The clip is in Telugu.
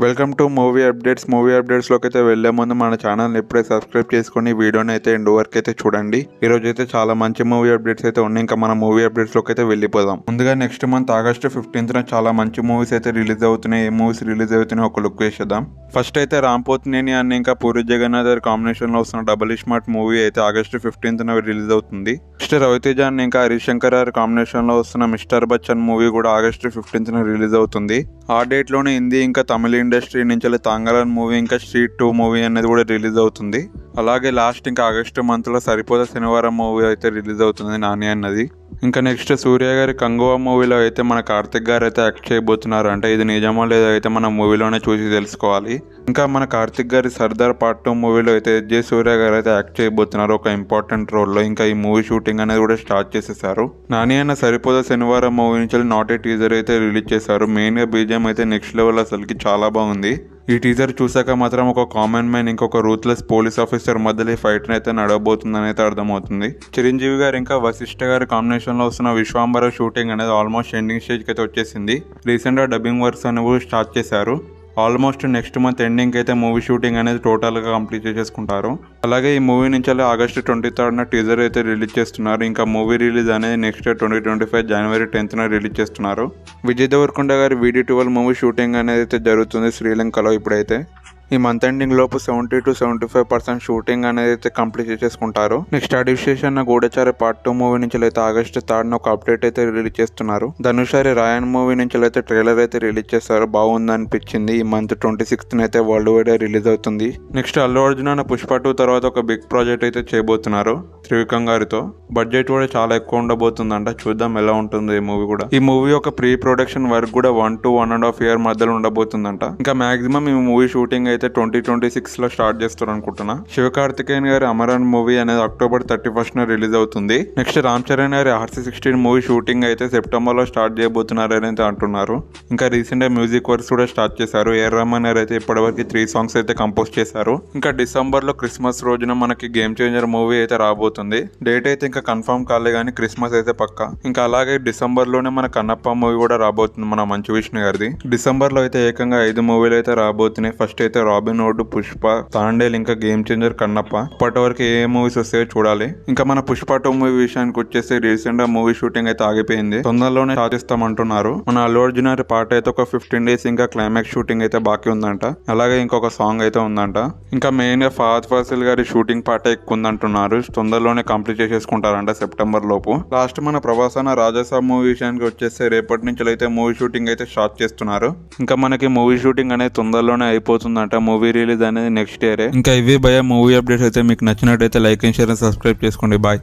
Welcome to movie updates. Movie అప్డేట్స్లోకి అయితే వెళ్లే ముందు మన ఛానల్ని ఇప్పుడే సబ్స్క్రైబ్ చేసుకొని వీడియోని అయితే ఎండ్ వరకు అయితే చూడండి. ఈ రోజు అయితే చాలా మంచి మూవీ అప్డేట్స్ అయితే ఉన్నాయి. ఇంకా మన మూవీ అప్డేట్స్లోకి అయితే వెళ్ళిపోదాం. ముందుగా నెక్స్ట్ మంత్ ఆగస్టు 15న చాలా మంచి మూవీస్ అయితే రిలీజ్ అవుతున్నాయి. ఏ మూవీస్ రిలీజ్ అవుతున్నాయి ఒక లుక్ వేసేద్దాం. ఫస్ట్ అయితే రాంపోతినేని అండ్ ఇంకా పూరి జగన్నాథ్ గారి కాంబినేషన్లో వస్తున్న డబుల్ స్మార్ట్ మూవీ అయితే ఆగస్టు 15న రిలీజ్ అవుతుంది. నెక్స్ట్ రవితేజ అండ్ ఇంకా హరిశంకర్ గారి కాంబినేషన్లో వస్తున్న మిస్టర్ బచ్చన్ మూవీ కూడా ఆగస్టు 15న రిలీజ్ అవుతుంది. ఆ డేట్లోనే హిందీ ఇంకా తమిళ ఇండస్ట్రీ నుంచి తాంగలన్ మూవీ ఇంకా స్ట్రీట్ 2 మూవీ అనేది కూడా రిలీజ్ అవుతుంది. అలాగే లాస్ట్ ఇంకా ఆగస్టు మంత్లో సరిపోదా శనివారం మూవీ అయితే రిలీజ్ అవుతుంది నాని అన్నది. ఇంకా నెక్స్ట్ సూర్య గారి కంగువా మూవీలో అయితే మన కార్తిక్ గారు అయితే యాక్ట్ చేయబోతున్నారు. అంటే ఇది నిజమో లేదో అయితే మన మూవీలోనే చూసి తెలుసుకోవాలి. ఇంకా మన కార్తిక్ గారి సర్దార్ పార్ట్ 2 మూవీలో అయితే జే సూర్య గారు అయితే యాక్ట్ చేయబోతున్నారు ఒక ఇంపార్టెంట్ రోల్లో. ఇంకా ఈ మూవీ షూటింగ్ అనేది కూడా స్టార్ట్ చేసేసారు. నాని అన్న సరిపోదా శనివారం మూవీ నుంచి నాట్ ఏ టీజర్ అయితే రిలీజ్ చేశారు. మెయిన్గా బీజిఎం అయితే నెక్స్ట్ లెవెల్, అసలుకి చాలా బాగుంది. ఈ టీజర్ చూసాక మాత్రం ఒక కామన్ మ్యాన్ ఇంకొక రూత్లెస్ పోలీస్ ఆఫీసర్ మధ్యలో ఈ ఫైట్ అయితే నడవబోతుందని అయితే అర్థమవుతుంది. చిరంజీవి గారు ఇంకా వశిష్ఠ గారి కాంబినేషన్ లో వస్తున్న విశ్వాంబర షూటింగ్ అనేది ఆల్మోస్ట్ ఎండింగ్ స్టేజ్ కి అయితే వచ్చేసింది. రీసెంట్ గా డబ్బింగ్ వర్క్స్ అనేవి స్టార్ట్ చేశారు. ఆల్మోస్ట్ నెక్స్ట్ మంత్ ఎండింగ్ అయితే మూవీ షూటింగ్ అనేది టోటల్గా కంప్లీట్ చేసేసుకుంటారు. అలాగే ఈ మూవీ నుంచి ఆగస్టు 23న టీజర్ అయితే రిలీజ్ చేస్తున్నారు. ఇంకా మూవీ రిలీజ్ అనేది నెక్స్ట్ 2025 జనవరి 10న రిలీజ్ చేస్తున్నారు. విజయ్ దేవరకొండ గారి VD12 మూవీ షూటింగ్ అనేది అయితే జరుగుతుంది శ్రీలంకలో ఇప్పుడైతే. ఈ మంత్ ఎండింగ్ లోపు 70 to 75% షూటింగ్ అనేది అయితే కంప్లీట్ చేసేసుకుంటారు. నెక్స్ట్ అడివిశేషన్ గూఢచారి పార్ట్ 2 మూవీ నుంచి అయితే ఆగస్టు 3న ఒక అప్డేట్ అయితే రిలీజ్ చేస్తున్నారు. ధనుషారి రాయన్ మూవీ నుంచి అయితే ట్రైలర్ అయితే రిలీజ్ చేస్తారు. బాగుంది అనిపించింది. ఈ మంత్ 26న అయితే వరల్డ్ వైడ్ రిలీజ్ అవుతుంది. నెక్స్ట్ అల్లు అర్జున్ అన్న పుష్ప 2 తర్వాత ఒక బిగ్ ప్రాజెక్ట్ అయితే చేయబోతున్నారు త్రివిక్రమ్ గారితో. బడ్జెట్ కూడా చాలా ఎక్కువ ఉండబోతుందంట. చూద్దాం ఎలా ఉంటుంది ఈ మూవీ కూడా. ఈ మూవీ ఒక ప్రీ ప్రొడక్షన్ వర్క్ కూడా 1 to 1.5 year మధ్యలో ఉండబోతుందంట. ఇంకా మాక్సిమం ఈ మూవీ షూటింగ్ అయితే 2026లో స్టార్ట్ చేస్తారు అనుకుంటున్నా. శివకార్తికేయన్ గారి అమరన్ మూవీ అనేది అక్టోబర్ 31న రిలీజ్ అవుతుంది. నెక్స్ట్ రామ్ చరణ్ గారి RC16 మూవీ షూటింగ్ అయితే సెప్టెంబర్లో స్టార్ట్ చేయబోతున్నారు అని అంటున్నారు. ఇంకా రీసెంట్ గా మ్యూజిక్ వర్క్స్ కూడా స్టార్ట్ చేశారు. AR రెహమాన్ గారు అయితే ఇప్పటివరకు 3 songs అయితే కంపోజ్ చేశారు. ఇంకా డిసెంబర్లో క్రిస్మస్ రోజున మనకి గేమ్ చేంజర్ మూవీ అయితే రాబోతుంది. డేట్ అయితే ఇంకా కన్ఫర్మ్ కాలే కానీ క్రిస్మస్ అయితే పక్కా. ఇంకా అలాగే డిసెంబర్లోనే మన కన్నప్ప మూవీ కూడా రాబోతుంది మన మంచు విష్ణు గారిది. డిసెంబర్లో అయితే ఏకంగా 5 మూవీలు అయితే రాబోతున్నాయి. ఫస్ట్ అయితే రాబిన్ హుడ్, పుష్ప, తాండేల్, ఇంకా గేమ్ చేంజర్, కన్నప్ప. ఇప్పటి వరకు ఏ మూవీస్ వస్తాయో చూడాలి. ఇంకా మన పుష్ప 2 మూవీ విషయానికి వచ్చేసి రీసెంట్ గా మూవీ షూటింగ్ అయితే ఆగిపోయింది. తొందరలోనే సాధిస్తామంటున్నారు. మన అల్లు అర్జున్ గారి పాట అయితే ఒక 15 days ఇంకా క్లైమాక్స్ షూటింగ్ అయితే బాకీ ఉందంట. అలాగే ఇంకొక సాంగ్ అయితే ఉందంట. ఇంకా మెయిన్ గా ఫహద్ ఫాసిల్ గారి షూటింగ్ పాట ఎక్కువ ఉందంటున్నారు. తొందరలోనే కంప్లీట్ చేసేసుకుంటారంట సెప్టెంబర్ లోపు. లాస్ట్ మన ప్రభాస్ అన్న రాజాసాబ్ మూవీ విషయానికి వచ్చేస్తే రేపటి నుంచి అయితే మూవీ షూటింగ్ అయితే స్టార్ట్ చేస్తున్నారు. ఇంకా మనకి మూవీ షూటింగ్ అనేది తొందరలోనే అయిపోతుందంట. మూవీ రిలీజ్ అనేది నెక్స్ట్ ఇయరే. ఇంకా ఇవి భయ మూవీ అప్డేట్స్ అయితే మీకు నచ్చినట్టయితే like and share and subscribe చేసుకోండి. బాయ్.